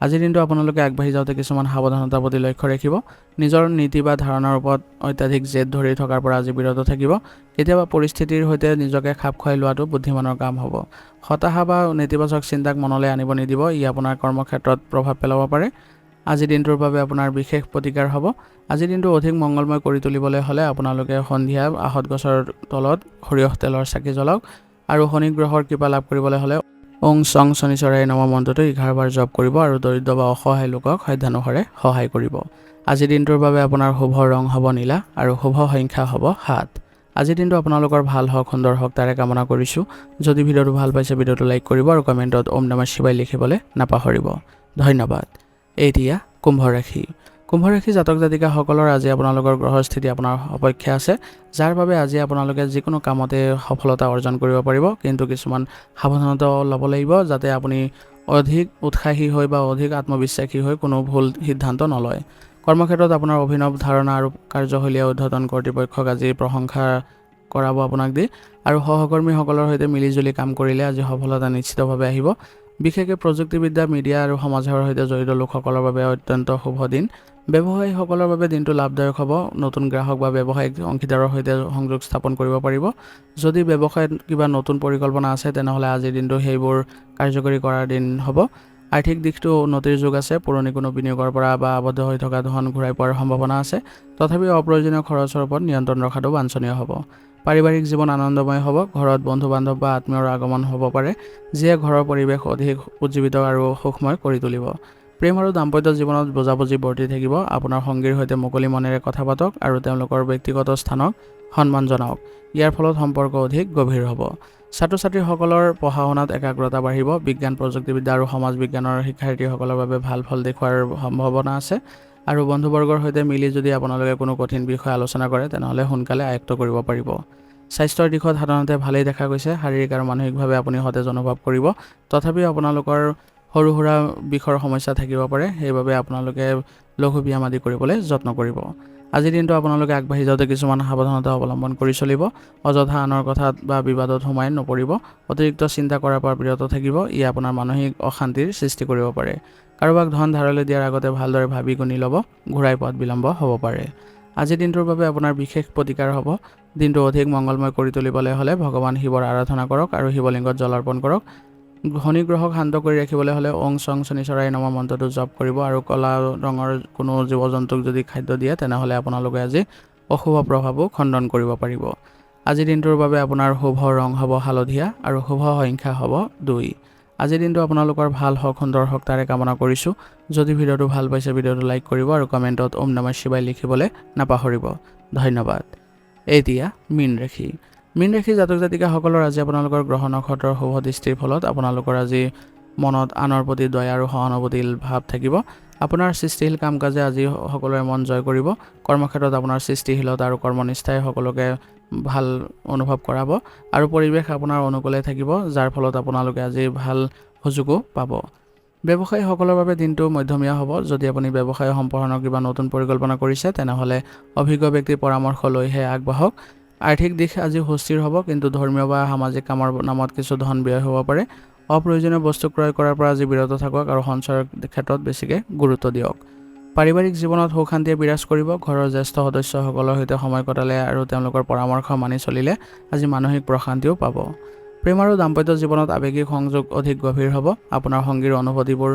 আজিৰ দিনটো আপোনালোকে আগবাঢ়ি যাওঁতে কিছুমান সাৱধানতাৰ প্ৰতি লক্ষ্য ৰাখিব। নিজৰ নীতি বা ধাৰণাৰ ওপৰত অত্যাধিক জেদ ধৰি থকাৰ পৰা আজি বিৰত থাকিব। কেতিয়াবা পৰিস্থিতিৰ সৈতে নিজকে খাপ খুৱাই লোৱাটো বুদ্ধিমানৰ কাম হ'ব। হতাশা বা নেতিবাচক চিন্তাক মনলৈ আনিব নিদিব। ই আপোনাৰ কৰ্মক্ষেত্ৰত প্ৰভাৱ পেলাব পাৰে। আজিৰ দিনটোৰ বাবে আপোনাৰ বিশেষ প্ৰতিকাৰ হ'ব। আজিৰ দিনটো অধিক মংগলময় কৰি তুলিবলৈ হ'লে আপোনালোকে সন্ধিয়া আহঁত গছৰ তলত সৰিয়হ তেলৰ চাকি জ্বলাওক আৰু শনি গ্ৰহৰ কৃপা লাভ কৰিবলৈ হ'লে ওং চং শনিচৰাই নমঃ মন্ত্ৰটো 11 বাৰ জপ কৰিব আৰু দৰিদ্ৰ বা অসহায় লোকক সাধ্যানুসাৰে সহায় কৰিব। আজিৰ দিনটোৰ বাবে আপোনাৰ শুভ ৰং হ'ব নীলা আৰু শুভ সংখ্যা হ'ব 7। আজিৰ দিনটো আপোনালোকৰ ভাল হওক, সুন্দৰ হওক তাৰে কামনা কৰিছোঁ। যদি ভিডিঅ'টো ভাল পাইছে ভিডিঅ'টো লাইক কৰিব আৰু কমেণ্টত ওম নমঃ শিৱায় লিখিবলৈ নাপাহৰিব। ধন্যবাদ। এতিয়া কুম্ভ ৰাশি। কুম্ভ ৰাশি জাতক জাতিকাসকলৰ আজি আপোনালোকৰ গ্ৰহৰ স্থিতি আপোনাৰ সপক্ষে আছে, যাৰ বাবে আজি আপোনালোকে যিকোনো কামতে সফলতা অৰ্জন কৰিব পাৰিব। কিন্তু কিছুমান সাৱধানতা ল'ব লাগিব যাতে আপুনি অধিক উৎসাহী হৈ বা অধিক আত্মবিশ্বাসী হৈ কোনো ভুল সিদ্ধান্ত নলয়। কৰ্মক্ষেত্ৰত আপোনাৰ অভিনৱ ধাৰণা আৰু কাৰ্যশৈলীয়ে ঊৰ্ধ্বতন কৰ্তৃপক্ষক আজি প্ৰশংসা কৰাব আপোনাক দি আৰু সহকৰ্মীসকলৰ সৈতে মিলিজুলি কাম কৰিলে আজি সফলতা নিশ্চিতভাৱে আহিব। বিশেষকৈ প্ৰযুক্তিবিদ্যা, মিডিয়া আৰু সমাজসেৱাৰ সৈতে জড়িত লোকসকলৰ বাবে অত্যন্ত শুভ দিন। ব্যৱসায়ীসকলৰ বাবে দিনটো লাভদায়ক হ'ব। নতুন গ্ৰাহক বা ব্যৱসায়িক অংশীদাৰৰ সৈতে সংযোগ স্থাপন কৰিব পাৰিব। যদি ব্যৱসায়ত কিবা নতুন পৰিকল্পনা আছে তেনেহ'লে আজিৰ দিনটো সেইবোৰ কাৰ্যকৰী কৰাৰ দিন হ'ব আৰ্থিক দিশটো উন্নতিৰ যোগ আছে। পুৰণি কোনো বিনিয়োগৰ পৰা বা আবদ্ধ হৈ থকা ধন ঘূৰাই পোৱাৰ সম্ভাৱনা আছে। তথাপিও অপ্ৰয়োজনীয় খৰচৰ ওপৰত নিয়ন্ত্ৰণ ৰখাটো বাঞ্ছনীয় হ'ব। পাৰিবাৰিক জীৱন আনন্দময় হ'ব। ঘৰত বন্ধু-বান্ধৱ বা আত্মীয়ৰ আগমন হ'ব পাৰে, যিয়ে ঘৰৰ পৰিৱেশ অধিক উজ্জীৱিত আৰু সুখময় কৰি তুলিব। প্ৰেম আৰু দাম্পত্য জীৱনত বুজাবুজি বৰ্তি থাকিব। আপোনাৰ সঙ্গীৰ সৈতে মুকলি মনেৰে কথা পাতক আৰু তেওঁলোকৰ ব্যক্তিগত স্থানক সন্মান জনাওক। ইয়াৰ ফলত সম্পৰ্ক অধিক গভীৰ হ'ব। ছাত্ৰ-ছাত্ৰীসকলৰ পঢ়া-শুনাত একাগ্ৰতা বাঢ়িব। বিজ্ঞান, প্ৰযুক্তিবিদ্যা আৰু সমাজ বিজ্ঞানৰ শিক্ষাৰ্থীসকলৰ বাবে ভাল ফল দেখুওৱাৰ সম্ভাৱনা আছে। আৰু বন্ধুবৰ্গৰ সৈতে মিলি যদি আপোনালোকে কোনো কঠিন বিষয় আলোচনা কৰে, তেনেহ'লে সোনকালে আয়ত্ত কৰিব পাৰিব। স্বাস্থ্যৰ দিশত সাধাৰণতে ভালেই দেখা গৈছে। শাৰীৰিক আৰু মানসিকভাৱে আপুনি সতেজ অনুভৱ কৰিব। তথাপিও আপোনালোকৰ সৰু সুৰা বিষৰ সমস্যা থাকিব পাৰে, সেইবাবে আপোনালোকে লঘু ব্যায়াম আদি কৰিবলৈ যত্ন কৰিব। আজিৰ দিনটো আপোনালোকে আগবাঢ়ি যাওঁতে কিছুমান সাৱধানতা অৱলম্বন কৰি চলিব। অযথা আনৰ কথাত বা বিবাদত সোমাই নপৰিব। অতিৰিক্ত চিন্তা কৰাৰ পৰা বিৰত থাকিব। ই আপোনাৰ মানসিক অশান্তিৰ সৃষ্টি কৰিব পাৰে। কাৰোবাক ধন ধাৰলৈ দিয়াৰ আগতে ভালদৰে ভাবি গুণি ল'ব। ঘূৰাই পোৱাত বিলম্ব হ'ব পাৰে। আজিৰ দিনটোৰ বাবে আপোনাৰ বিশেষ প্ৰতিকাৰ হ'ব। দিনটো অধিক মংগলময় কৰি তুলিবলৈ হ'লে ভগৱান শিৱৰ আৰাধনা কৰক আৰু শিৱলিংগত জল অৰ্পণ কৰক। শনি গ্ৰহক শান্ত কৰি ৰাখিবলৈ হ'লে ওং চং শনিচৰাই নমঃ মন্ত্ৰটো জপ কৰিব আৰু ক'লা ৰঙৰ কোনো জীৱ জন্তুক যদি খাদ্য দিয়ে, তেনেহ'লে আপোনালোকে আজি অশুভ প্ৰভাৱো খণ্ডন কৰিব পাৰিব। আজিৰ দিনটোৰ বাবে আপোনাৰ শুভ ৰং হ'ব হালধীয়া আৰু শুভ সংখ্যা হ'ব 2। আজিৰ দিনটো আপোনালোকৰ ভাল হওক, সুন্দৰ হওক তাৰে কামনা কৰিছোঁ। যদি ভিডিঅ'টো ভাল পাইছে, ভিডিঅ'টো লাইক কৰিব আৰু কমেণ্টত ওম নমঃ শিৱায় লিখিবলৈ নাপাহৰিব। ধন্যবাদ। এতিয়া মীন ৰাশি। মীন ৰাশি জাতক জাতিকাসকলৰ আজি আপোনালোকৰ গ্ৰহ নক্ষত্ৰৰ শুভ দৃষ্টিৰ ফলত আপোনালোকৰ আজি মনত আনৰ প্ৰতি দয়া আৰু সহানুভূতিৰ ভাৱ থাকিব। আপোনাৰ সৃষ্টিশীল কাম কাজে আজি সকলোৰে মন জয় কৰিব। কৰ্মক্ষেত্ৰত আপোনাৰ সৃষ্টিশীলতা আৰু কৰ্মনিষ্ঠাই সকলোকে ভাল অনুভৱ কৰাব আৰু পৰিৱেশ আপোনাৰ অনুকূলে থাকিব, যাৰ ফলত আপোনালোকে আজি ভাল সুযোগো পাব। ব্যৱসায়ীসকলৰ বাবে দিনটো মধ্যমীয়া হ'ব। যদি আপুনি ব্যৱসায় সম্পূৰ্ণ কিবা নতুন পৰিকল্পনা কৰিছে, তেনেহ'লে অভিজ্ঞ ব্যক্তিৰ পৰামৰ্শ লৈহে আগবাঢ়ক। আৰ্থিক দিশ আজি সুস্থিৰ হ'ব, কিন্তু ধৰ্মীয় বা সামাজিক কামৰ নামত কিছু ধন ব্যয় হ'ব পাৰে। অপ্ৰয়োজনীয় বস্তু ক্ৰয় কৰাৰ পৰা আজি বিৰত থাকক আৰু সঞ্চয়ৰ ক্ষেত্ৰত বেছিকৈ গুৰুত্ব দিয়ক। পাৰিবাৰিক জীৱনত সুখ শান্তিয়ে বিৰাজ কৰিব। ঘৰৰ জ্যেষ্ঠ সদস্যসকলৰ সৈতে সময় কটালে আৰু তেওঁলোকৰ পৰামৰ্শ মানি চলিলে আজি মানসিক প্ৰশান্তিও পাব। প্ৰেম আৰু দাম্পত্য জীৱনত আৱেগিক সংযোগ অধিক গভীৰ হ'ব। আপোনাৰ সংগীৰ অনুভূতিবোৰ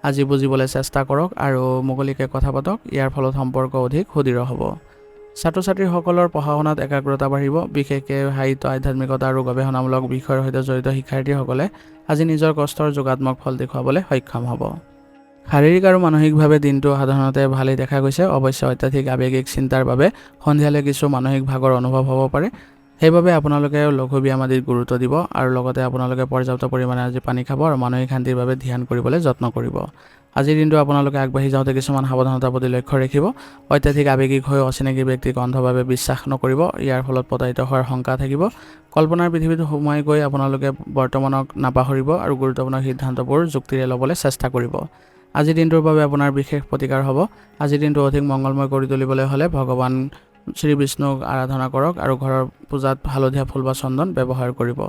আজি বুজিবলৈ চেষ্টা কৰক আৰু মুকলিকৈ কথা পাতক। ইয়াৰ ফলত সম্পৰ্ক অধিক সুদৃঢ় হ'ব। ছাত্ৰ-ছাত্ৰীসকলৰ পঢ়া-শুনাত একাগ্ৰতা বাঢ়িব। বিশেষকৈ সাহিত্য, আধ্যাত্মিকতা আৰু গৱেষণামূলক বিষয়ৰ সৈতে জড়িত শিক্ষাৰ্থীসকলে আজি নিজৰ কষ্টৰ যোগাত্মক ফল দেখুৱাবলৈ সক্ষম হ'ব। শাৰীৰিক আৰু মানসিকভাৱে দিনটো সাধাৰণতে ভালেই দেখা গৈছে। অৱশ্যে অত্যাধিক আৱেগিক চিন্তাৰ বাবে সন্ধিয়ালৈ কিছু মানসিক ভাগৰ অনুভৱ হ'ব পাৰে। সেইবাবে আপোনালোকে লঘু ব্যায়াম আদিত গুৰুত্ব দিব আৰু লগতে আপোনালোকে পৰ্যাপ্ত পৰিমাণে আজি পানী খাব আৰু মানসিক শান্তিৰ বাবে ধ্যান কৰিবলৈ যত্ন কৰিব। আজিৰ দিনটো আপোনালোকে আগবাঢ়ি যাওঁতে কিছুমান সাৱধানতাৰ প্ৰতি লক্ষ্য ৰাখিব। অত্যাধিক আৱেগিক হৈ অচিনাকি ব্যক্তিক অন্ধভাৱে বিশ্বাস নকৰিব। ইয়াৰ ফলত প্ৰতাৰিত হোৱাৰ শংকা থাকিব। কল্পনাৰ পৃথিৱীত সোমাই গৈ আপোনালোকে বৰ্তমানক নাপাহৰিব আৰু গুৰুত্বপূৰ্ণ সিদ্ধান্তবোৰ যুক্তিৰে ল'বলৈ চেষ্টা কৰিব। আজিৰ দিনটোৰ বাবে আপোনাৰ বিশেষ প্ৰতিকাৰ হ'ব। আজিৰ দিনটো অধিক মংগলময় কৰি তুলিবলৈ হ'লে ভগৱান শ্ৰী বিষ্ণুক আৰাধনা কৰক আৰু ঘৰৰ পূজাত হালধীয়া ফুল বা চন্দন ব্যৱহাৰ কৰিব।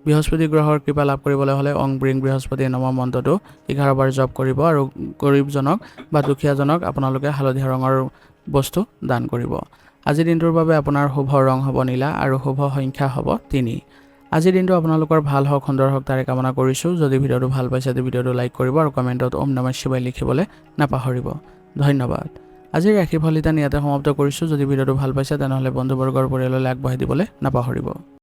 বৃহস্পতি গ্ৰহৰ কৃপা লাভ কৰিবলৈ হ'লে ওং ব্ৰিং বৃহস্পতি নমঃ মন্ত্ৰটো 11 বাৰ জপ কৰিব আৰু গৰীবজনক বা দুখীয়াজনক আপোনালোকে হালধীয়া ৰঙৰ বস্তু দান কৰিব। আজিৰ দিনটোৰ বাবে আপোনাৰ শুভ ৰং হ'ব নীলা আৰু শুভ সংখ্যা হ'ব 3। আজিৰ দিনটো আপোনালোকৰ ভাল হওক, সুন্দৰ হওক তাৰে কামনা কৰিছোঁ। যদি ভিডিঅ'টো ভাল পাইছে, ভিডিঅ'টো লাইক কৰিব আৰু কমেণ্টত ওম নমঃ শিৱায় লিখিবলৈ নাপাহৰিব। ধন্যবাদ। আজিৰ ৰাশিফল ইয়াতে সমাপ্ত কৰিছোঁ। যদি ভিডিঅ'টো ভাল পাইছে, তেনেহ'লে বন্ধুবৰ্গৰ পৰিয়াললৈ আগবঢ়াই দিবলৈ নাপাহৰিব।